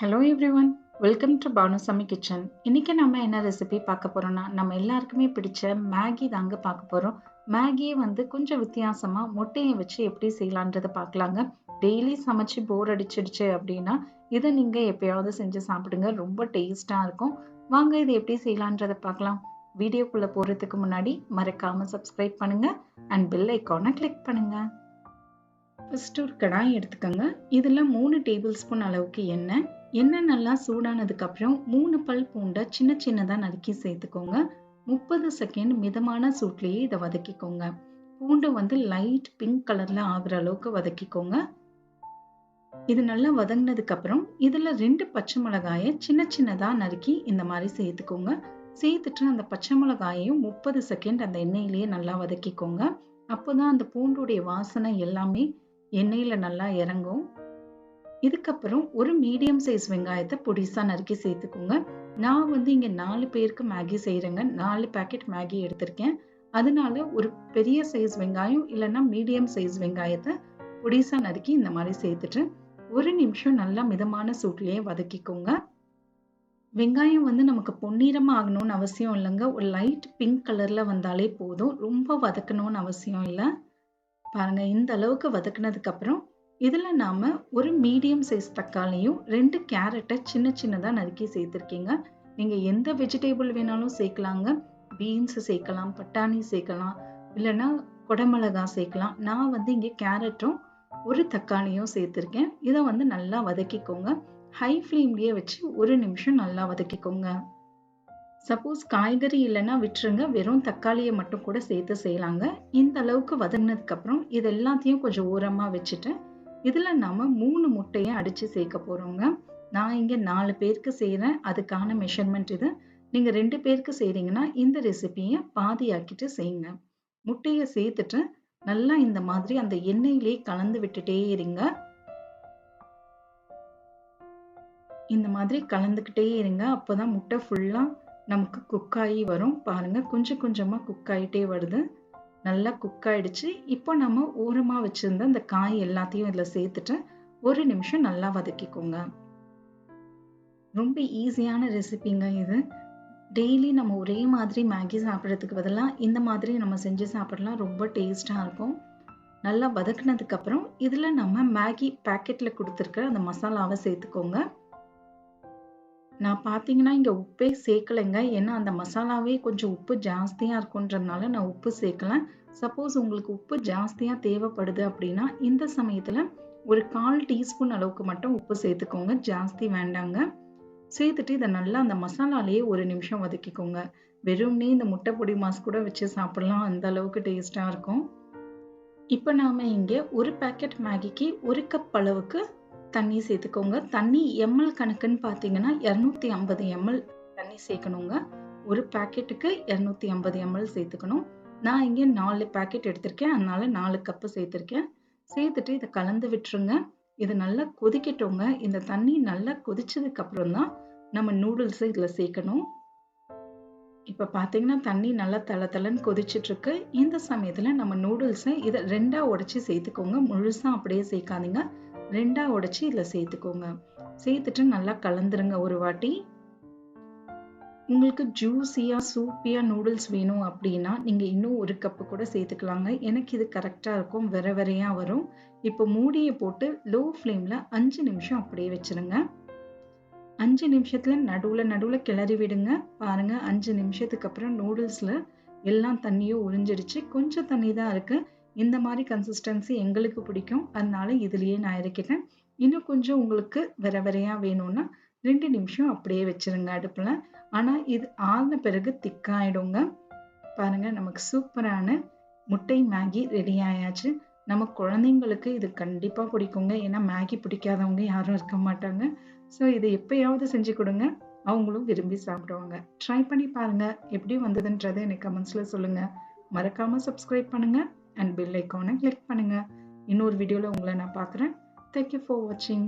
Hello everyone, welcome to Banu Kitchen. இன்னைக்கு நம்ம என்ன ரெசிபி பார்க்க போறோம்னா நம்ம எல்லாருக்குமே பிடிச்ச மேகி தாங்க பார்க்க போறோம். மேகியை கொஞ்சம் வித்தியாசமா முட்டையை வச்சு எப்படி செய்யலான்றதை பார்க்கலாங்க. டெய்லி சமைச்சு போர் அடிச்சிடுச்சு அப்படின்னா இதை நீங்க எப்பயாவது செஞ்சு சாப்பிடுங்க, ரொம்ப டேஸ்டா இருக்கும். வாங்க இதை எப்படி செய்யலான்றதை பார்க்கலாம். வீடியோக்குள்ள போறதுக்கு முன்னாடி மறக்காம சப்ஸ்கிரைப் பண்ணுங்க அண்ட் பெல் ஐகானை கிளிக் பண்ணுங்க. ஃபர்ஸ்ட் ஒரு கடாய் எடுத்துக்கோங்க. இதில் 3 டேபிள் ஸ்பூன் அளவுக்கு எண்ணெய் நல்லா சூடானதுக்கு அப்புறம் 3 பல் பூண்டை சின்ன சின்னதாக நறுக்கி சேர்த்துக்கோங்க. 30 செகண்ட் மிதமான சூட்லேயே இதை வதக்கிக்கோங்க. பூண்டு லைட் பிங்க் கலர்ல ஆகுற அளவுக்கு வதக்கிக்கோங்க. இது நல்லா வதங்கினதுக்கு அப்புறம் இதில் 2 பச்சை மிளகாயை சின்ன சின்னதாக நறுக்கி இந்த மாதிரி சேர்த்துக்கோங்க. சேர்த்துட்டு அந்த பச்சை மிளகாயையும் 30 செகண்ட் அந்த எண்ணெயிலேயே நல்லா வதக்கிக்கோங்க. அப்போதான் அந்த பூண்டுடைய வாசனை எல்லாமே எண்ணெயில நல்லா இறங்கும். இதுக்கப்புறம் ஒரு மீடியம் சைஸ் வெங்காயத்தை பொடிசா நறுக்கி சேர்த்துக்கோங்க. நான் இங்க 4 பேருக்கு மேகி செய்யறேங்க. 4 பேக்கெட் மேகி எடுத்திருக்கேன். அதனால ஒரு பெரிய சைஸ் வெங்காயம் இல்லைன்னா மீடியம் சைஸ் வெங்காயத்தை பொடிசா நறுக்கி இந்த மாதிரி சேர்த்துட்டு 1 நிமிஷம் நல்லா மிதமான சூட்லயே வதக்கிக்கோங்க. வெங்காயம் நமக்கு பொன்னிறமா ஆகணும்னு அவசியம் இல்லைங்க. ஒரு லைட் பிங்க் கலர்ல வந்தாலே போதும், ரொம்ப வதக்கணும்னு அவசியம் இல்லை. பாருங்க, இந்த அளவுக்கு வதக்குனதுக்கு அப்புறம் இதுல நாம ஒரு மீடியம் சைஸ் தக்காளியும் 2 கேரட்டை சின்ன சின்னதா நறுக்கி சேர்த்திருக்கீங்க. நீங்க எந்த வெஜிடபிள் வேணாலும் சேர்க்கலாங்க. பீன்ஸ் சேர்க்கலாம், பட்டாணி சேர்க்கலாம், இல்லைன்னா குடமிளகா சேர்க்கலாம். நான் இங்க கேரட்டும் ஒரு தக்காளியும் சேர்த்திருக்கேன். இதை நல்லா வதக்கிக்கோங்க. ஹை ஃப்ளேம்லயே வச்சு 1 நிமிஷம் நல்லா வதக்கிக்கோங்க. சப்போஸ் காய்கறி இல்லைன்னா விட்டுருங்க, வெறும் தக்காளியை மட்டும் கூட சேர்த்து செய்யலாங்க. இந்த அளவுக்கு வதங்கினதுக்கு அப்புறம் இது எல்லாத்தையும் கொஞ்சம் ஓரமா வச்சுட்டு இதுல நாம 3 முட்டையை அடிச்சு சேர்க்க போறோங்க. நான் இங்க 4 பேருக்கு செய்யறேன், அதுக்கான மெஷர்மெண்ட் இது. நீங்க 2 பேருக்கு செய்றீங்கன்னா இந்த ரெசிபியை பாதி ஆக்கிட்டு செய்யுங்க. முட்டையை சேர்த்துட்டு நல்லா இந்த மாதிரி அந்த எண்ணெயிலே கலந்து விட்டுட்டே இருங்க. இந்த மாதிரி கலந்துக்கிட்டே இருங்க. அப்போதான் முட்டை ஃபுல்லா நமக்கு குக் ஆகி வரும். பாருங்க, கொஞ்சம் கொஞ்சமா குக் ஆகிட்டே வருது. நல்லா குக் ஆயிடுச்சு. இப்போ நம்ம ஓரமா வச்சிருந்த இந்த காய் எல்லாத்தையும் இதுல சேர்த்துட்டு 1 நிமிஷம் நல்லா வதக்கிக்கோங்க. ரொம்ப ஈஸியான ரெசிபிங்க இது. டெய்லி நம்ம ஒரே மாதிரி மேகி சாப்பிட்றதுக்கு பதிலாக இந்த மாதிரி நம்ம செஞ்சு சாப்பிடலாம், ரொம்ப டேஸ்டா இருக்கும். நல்லா வதக்குனதுக்கு அப்புறம் இதுல நம்ம மேகி பேக்கெட்ல கொடுத்துருக்க அந்த மசாலாவை சேர்த்துக்கோங்க. நான் பார்த்தீங்கன்னா இங்க உப்பே சேர்க்கலைங்க. ஏன்னா அந்த மசாலாவே கொஞ்சம் உப்பு ஜாஸ்தியா இருக்குன்றதுனால நான் உப்பு சேர்க்கல. சப்போஸ் உங்களுக்கு உப்பு ஜாஸ்தியா தேவைப்படுது அப்படின்னா இந்த சமயத்துல ஒரு 1/4 டீஸ்பூன் அளவுக்கு மட்டும் உப்பு சேர்த்துக்கோங்க, ஜாஸ்தி வேண்டாங்க. சேர்த்துட்டு இதை நல்லா அந்த மசாலாலேயே 1 நிமிஷம் வதக்கிக்கோங்க. வெறும்னே இந்த முட்டை பொடி மாஸ் கூட வச்சு சாப்பிடலாம், அந்த அளவுக்கு டேஸ்டா இருக்கும். இப்போ நாம இங்க ஒரு பேக்கெட் மேகிக்கு 1 கப் அளவுக்கு தண்ணி சேர்த்துக்கோங்க. தண்ணி எம்எல் கணக்குன்னு பார்த்தீங்கன்னா 250 எம்எல் தண்ணி சேர்க்கணுங்க. ஒரு பேக்கெட்டுக்கு 250 எம்எல் சேர்த்துக்கணும். நான் இங்கே 4 பேக்கெட் எடுத்திருக்கேன், அதனால 4 கப்பு சேர்த்திருக்கேன். சேர்த்துட்டு இதை கலந்து விட்டுருங்க. இது நல்லா கொதிக்கட்டுங்க. இந்த தண்ணி நல்லா கொதிச்சதுக்கு அப்புறம் தான் நம்ம நூடுல்ஸை இதில் சேர்க்கணும். இப்போ பார்த்தீங்கன்னா தண்ணி நல்லா தளன்னு கொதிச்சுட்டு இருக்கு. இந்த சமயத்தில் நம்ம நூடுல்ஸை இதை 2ஆ உடைச்சி சேர்த்துக்கோங்க. முழுசா அப்படியே சேர்க்காதீங்க, 2ஆ உடைச்சி இதில் சேர்த்துக்கோங்க. சேர்த்துட்டு நல்லா கலந்துருங்க ஒரு வாட்டி. உங்களுக்கு ஜூஸியா சூப்பியா நூடுல்ஸ் வேணும் அப்படின்னா நீங்க இன்னும் 1 கப்பு கூட சேர்த்துக்கலாங்க. எனக்கு இது கரெக்டா இருக்கும், வெறையா வரும். இப்போ மூடியை போட்டு லோ ஃப்ளேம்ல 5 நிமிஷம் அப்படியே வச்சிருங்க. 5 நிமிஷத்துல நடுவுல கிளறி விடுங்க. பாருங்க, 5 நிமிஷத்துக்கு அப்புறம் நூடுல்ஸ்ல எல்லாம் தண்ணியும் உறிஞ்சிடுச்சு. கொஞ்சம் தண்ணி தான் இருக்கு. இந்த மாதிரி கன்சிஸ்டன்சி எங்களுக்கு பிடிக்கும், அதனால இதுலயே நான் இறக்கிட்டேன். இன்னும் கொஞ்சம் உங்களுக்கு வெறையா வேணும்னா 2 நிமிஷம் அப்படியே வச்சிருங்க அடுப்புல. ஆனா இது ஆறின பிறகு திக்காயிடுங்க. பாருங்க, நமக்கு சூப்பரான முட்டை மேகி ரெடி ஆயாச்சு. நம்ம குழந்தைங்களுக்கு இது கண்டிப்பா பிடிக்குங்க. ஏன்னா மேகி பிடிக்காதவங்க யாரும் இருக்க மாட்டாங்க. ஸோ இதை எப்பயாவது செஞ்சு கொடுங்க, அவங்களும் விரும்பி சாப்பிடுவாங்க. ட்ரை பண்ணி பாருங்க, எப்படி வந்ததுன்றதை எனக்கு கமெண்ட்ஸ்ல சொல்லுங்க. மறக்காம சப்ஸ்கிரைப் பண்ணுங்க அண்ட் பெல் ஐக்கானை கிளிக் பண்ணுங்க. இன்னொரு வீடியோல உங்களை நான் பார்க்குறேன். Thank you for watching.